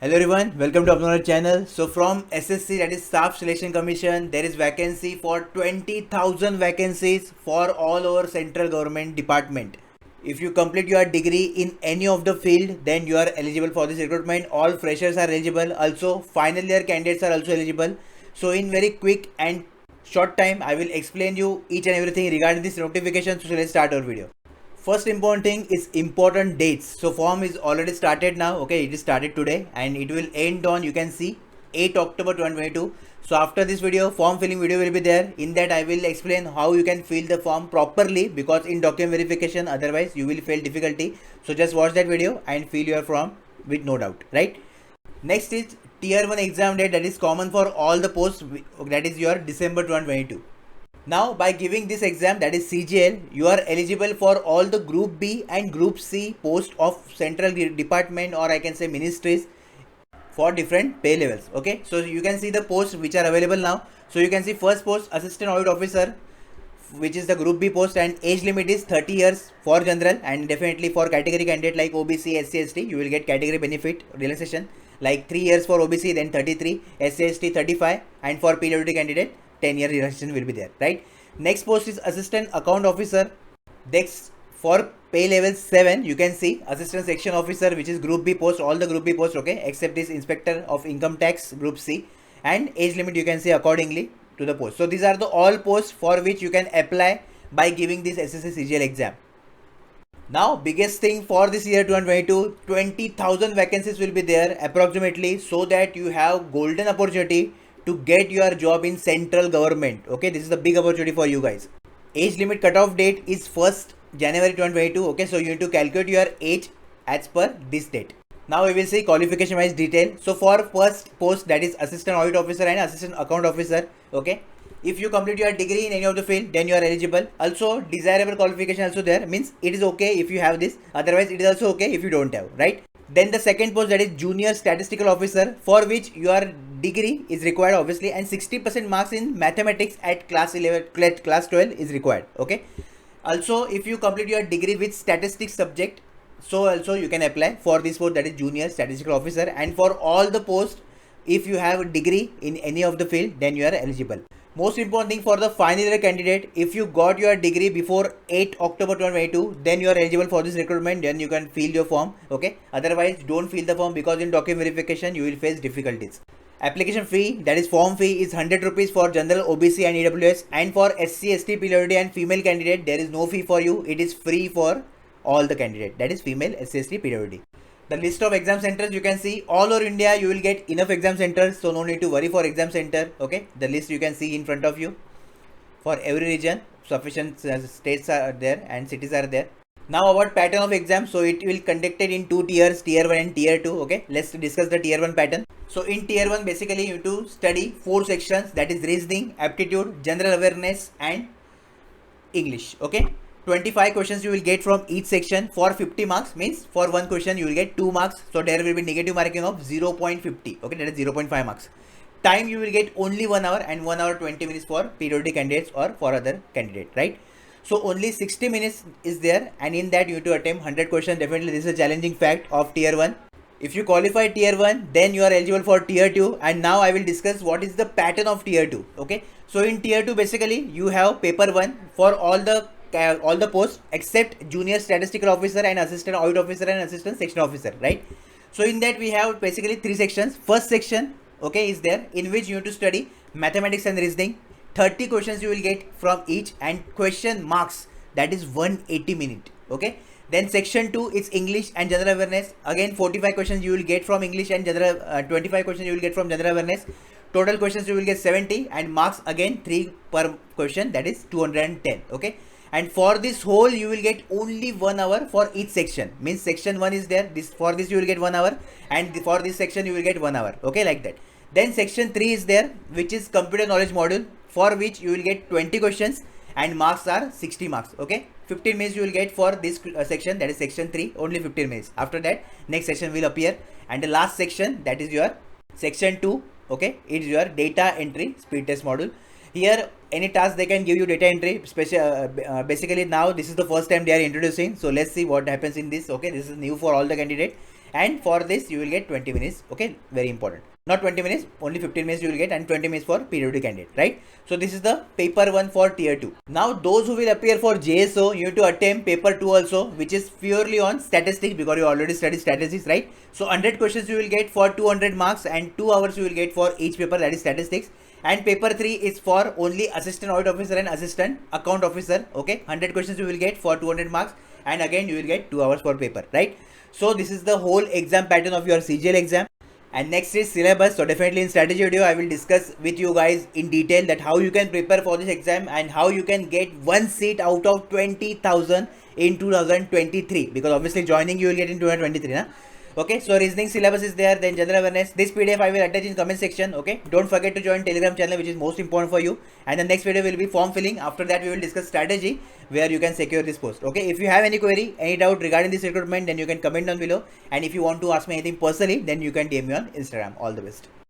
Hello everyone, welcome to our channel. So from SSC, that is Staff Selection Commission, there is vacancy for 20,000 vacancies for all over central government department. If you complete your degree in any of the field, then you are eligible for this recruitment. All freshers are eligible. Also, final year candidates are also eligible. So in very quick and short time, I will explain you each and everything regarding this notification. So let's start our video. First important thing is important dates. So form is already started now. Okay, it is started today and it will end on, you can see, 8 October 2022. So after this video, form filling video will be there. In that I will explain how you can fill the form properly, because in document verification otherwise you will face difficulty. So just watch that video and fill your form with no doubt, right? Next is tier 1 exam date, that is common for all the posts, that is your December 2022. Now by giving this exam, that is CGL, you are eligible for all the group B and group C post of central department, or I can say ministries, for different pay levels. Okay, so you can see the posts which are available now. So you can see first post, assistant audit officer, which is the group B post, and age limit is 30 years for general, and definitely for category candidate like OBC, SC, ST, you will get category benefit relaxation, like 3 years for OBC, then 33, SC, ST 35, and for PWD candidate 10-year relaxation will be there, right? Next post is assistant account officer. Next, for pay level 7, you can see assistant section officer, which is group B post, all the group B posts, okay, except this inspector of income tax group C, and age limit you can see accordingly to the post. So these are the all posts for which you can apply by giving this SSC CGL exam. Now biggest thing for this year 2022, 20,000 vacancies will be there approximately, so that you have golden opportunity to get your job in central government. Okay, this is the big opportunity for you guys. Age limit cutoff date is 1st January 2022. Okay, so you need to calculate your age as per this date. Now we will see qualification wise detail. So for first post, that is assistant audit officer and assistant account officer, okay, if you complete your degree in any of the field, then you are eligible. Also desirable qualification also there, means it is okay if you have this, otherwise it is also okay if you don't have, right? Then the second post, that is junior statistical officer, for which your degree is required obviously, and 60% marks in mathematics at class 11, class 12 is required. Okay, also if you complete your degree with statistics subject, so also you can apply for this post, that is junior statistical officer. And for all the posts, if you have a degree in any of the field, then you are eligible. Most important thing for the final year candidate, if you got your degree before 8 October 2022, then you are eligible for this recruitment, then you can fill your form. Okay, otherwise don't fill the form, because in document verification you will face difficulties. Application fee, that is form fee, is 100 rupees for general, OBC and EWS, and for SC, ST, PWD and female candidate there is no fee for you. It is free for all the candidate, that is female, SC, ST, PWD. The list of exam centers, you can see all over India you will get enough exam centers, so no need to worry for exam center. Okay, the list you can see in front of you. For every region sufficient states are there and cities are there. Now about pattern of exam, so it will conducted in 2 tiers, tier 1 and tier 2. Okay, let's discuss the tier 1 pattern. So in tier 1 basically you have to study 4 sections, that is reasoning, aptitude, general awareness and English. Okay, 25 questions you will get from each section for 50 marks, means for one question you will get 2 marks, so there will be negative marking of 0.50. okay, that is 0.5 marks. Time you will get only 1 hour, and 1 hour 20 minutes for periodic candidates or for other candidate, right? So only 60 minutes is there, and in that you have to attempt 100 questions. Definitely this is a challenging fact of tier 1. If you qualify tier 1, then you are eligible for tier 2, and now I will discuss what is the pattern of tier 2. Okay, so in tier 2 basically you have paper 1 for all the posts except junior statistical officer and assistant audit officer and assistant section officer, right? So in that we have basically 3 sections. First section, okay, is there, in which you have to study mathematics and reasoning. 30 questions you will get from each, and question marks, that is 180 minutes. Okay, then section 2 is English and general awareness. Again 45 questions you will get from English and general 25 questions you will get from general awareness. Total questions you will get 70, and marks again 3 per question, that is 210. Okay, and for this whole you will get only 1 hour for each section, means section 1 is there, this for this you will get 1 hour, and for this section you will get 1 hour. Okay, like that. Then section 3 is there, which is computer knowledge module, for which you will get 20 questions and marks are 60 marks. Okay, 15 minutes you will get for this section, that is section 3, only 15 minutes. After that next section will appear, and the last section, that is your section 2. Okay, it is your data entry speed test module. Here any task they can give you data entry, basically now this is the first time they are introducing, so let's see what happens in this. Okay, this is new for all the candidates, and for this you will get 20 minutes. Okay, very important. Not 20 minutes, only 15 minutes you will get, and 20 minutes for periodic candidate, right? So this is the paper 1 for tier 2. Now those who will appear for JSO, you need to attempt paper 2 also, which is purely on statistics, because you already studied statistics, right? So 100 questions you will get for 200 marks, and 2 hours you will get for each paper, that is statistics. And paper 3 is for only assistant audit officer and assistant account officer. Okay, 100 questions you will get for 200 marks, and again you will get 2 hours per paper, right? So this is the whole exam pattern of your CGL exam. And next is syllabus. So definitely in strategy video I will discuss with you guys in detail that how you can prepare for this exam and how you can get one seat out of 20,000 in 2023, because obviously joining you will get in 2023, na? Okay, so reasoning syllabus is there, then general awareness. This PDF I will attach in comment section. Okay, don't forget to join Telegram channel, which is most important for you. And the next video will be form filling. After that we will discuss strategy, where you can secure this post. Okay, if you have any query, any doubt regarding this recruitment, then you can comment down below. And if you want to ask me anything personally, then you can DM me on Instagram. All the best.